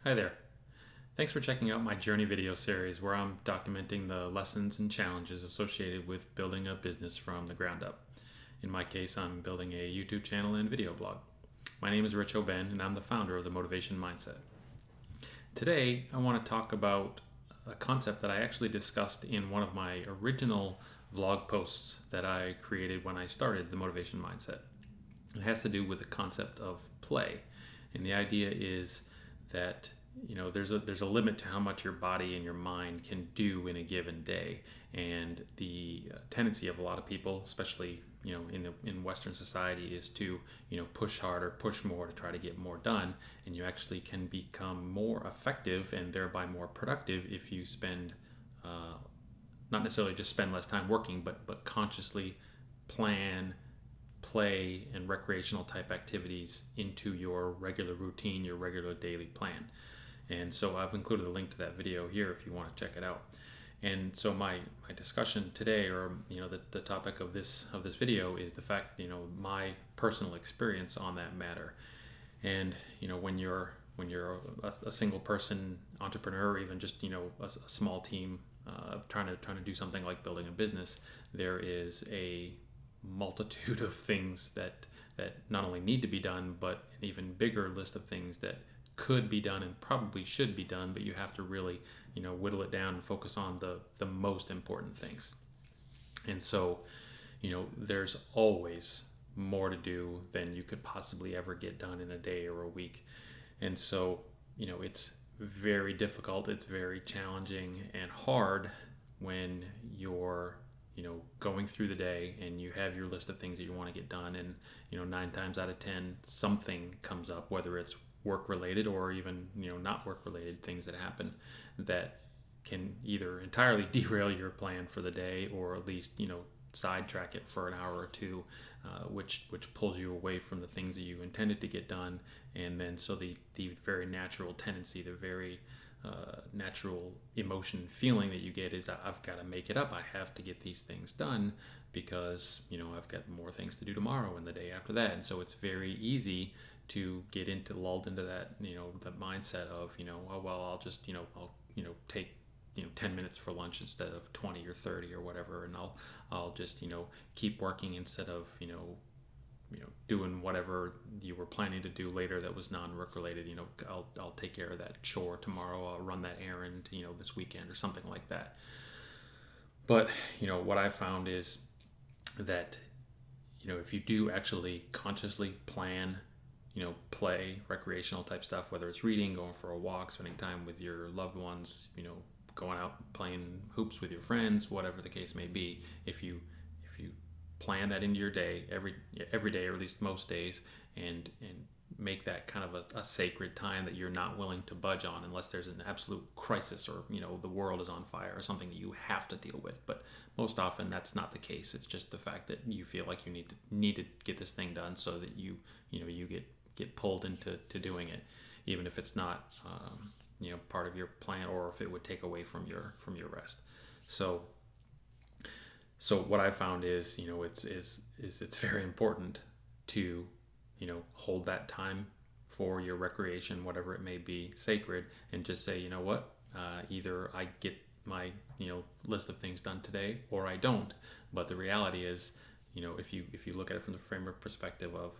Hi there. Thanks for checking out my journey video series where I'm documenting the lessons and challenges associated with building a business from the ground up. In my case, I'm building a YouTube channel and video blog. My name is Rich Oben and I'm the founder of The Motivation Mindset. Today, I want to talk about a concept that I actually discussed in one of my original vlog posts that I created when I started The Motivation Mindset. It has to do with the concept of play. And the idea is that there's a limit to how much your body and your mind can do in a given day, and the tendency of a lot of people, especially in Western society, is to push harder, push more to try to get more done, and you actually can become more effective and thereby more productive if you spend not necessarily just spend less time working, but consciously plan play and recreational type activities into your regular routine, your regular daily plan. And so I've included a link to that video here if you want to check it out. And so my discussion today, or the topic of this video, is the fact, my personal experience on that matter. And when you're a single person entrepreneur, or even just a small team trying to do something like building a business, there is a multitude of things that not only need to be done, but an even bigger list of things that could be done and probably should be done, but you have to really whittle it down and focus on the most important things. And so there's always more to do than you could possibly ever get done in a day or a week. And so it's very difficult, it's very challenging and hard when you're going through the day and you have your list of things that you want to get done, and 9 times out of 10 something comes up, whether it's work related or even not work related things that happen that can either entirely derail your plan for the day, or at least sidetrack it for an hour or two, which pulls you away from the things that you intended to get done. And then so the very natural tendency, the very natural emotion and feeling that you get is, I've got to make it up. I have to get these things done because I've got more things to do tomorrow and the day after that. And so it's very easy to get lulled into that that mindset of oh well, I'll just I'll take 10 minutes for lunch instead of 20 or 30 or whatever, and I'll just keep working instead of doing whatever you were planning to do later that was non-work related. I'll take care of that chore tomorrow, I'll run that errand this weekend or something like that. But what I found is that if you do actually consciously plan play, recreational type stuff, whether it's reading, going for a walk, spending time with your loved ones, going out and playing hoops with your friends, whatever the case may be, if you plan that into your day every day, or at least most days, and make that kind of a sacred time that you're not willing to budge on unless there's an absolute crisis, or the world is on fire, or something that you have to deal with. But most often that's not the case. It's just the fact that you feel like you need to get this thing done, so that you get pulled into doing it, even if it's not part of your plan, or if it would take away from your rest. So what I found is it's very important to hold that time for your recreation, whatever it may be, sacred, and just say, what, either I get my list of things done today or I don't. But the reality is, if you look at it from the framework perspective of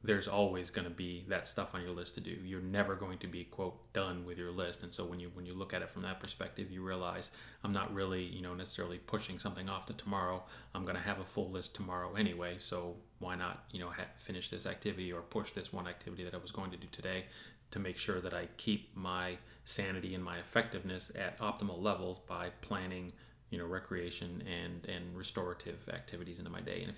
there's always going to be that stuff on your list to do. You're never going to be, quote, done with your list. And so when you look at it from that perspective, you realize I'm not really necessarily pushing something off to tomorrow. I'm going to have a full list tomorrow anyway, so why not finish this activity or push this one activity that I was going to do today, to make sure that I keep my sanity and my effectiveness at optimal levels by planning recreation and restorative activities into my day. And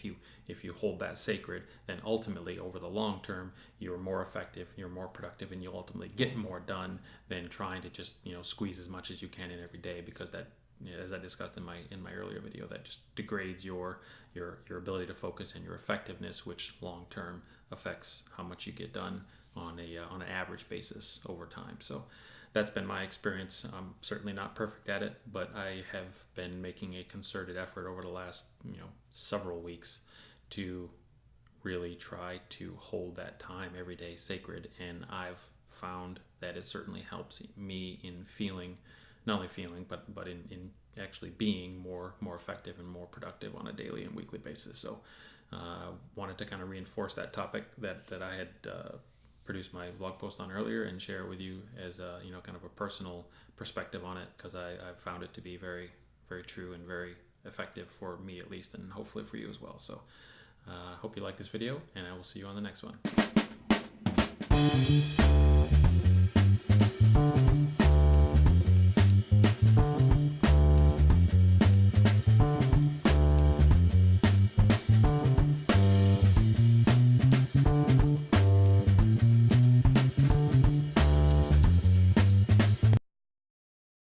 if you hold that sacred, then ultimately over the long term, you're more effective, you're more productive, and you'll ultimately get more done than trying to just squeeze as much as you can in every day, because that, as I discussed in my earlier video, that just degrades your ability to focus and your effectiveness, which long term affects how much you get done on an average basis over time. So that's been my experience. I'm certainly not perfect at it, but I have been making a concerted effort over the last several weeks to really try to hold that time every day sacred. And I've found that it certainly helps me in feeling, not only feeling, but in actually being more effective and more productive on a daily and weekly basis. So wanted to kind of reinforce that topic that I had produced my blog post on earlier and share it with you as a, kind of a personal perspective on it, because I found it to be very, very true and very effective for me at least, and hopefully for you as well. So hope you like this video, and I will see you on the next one.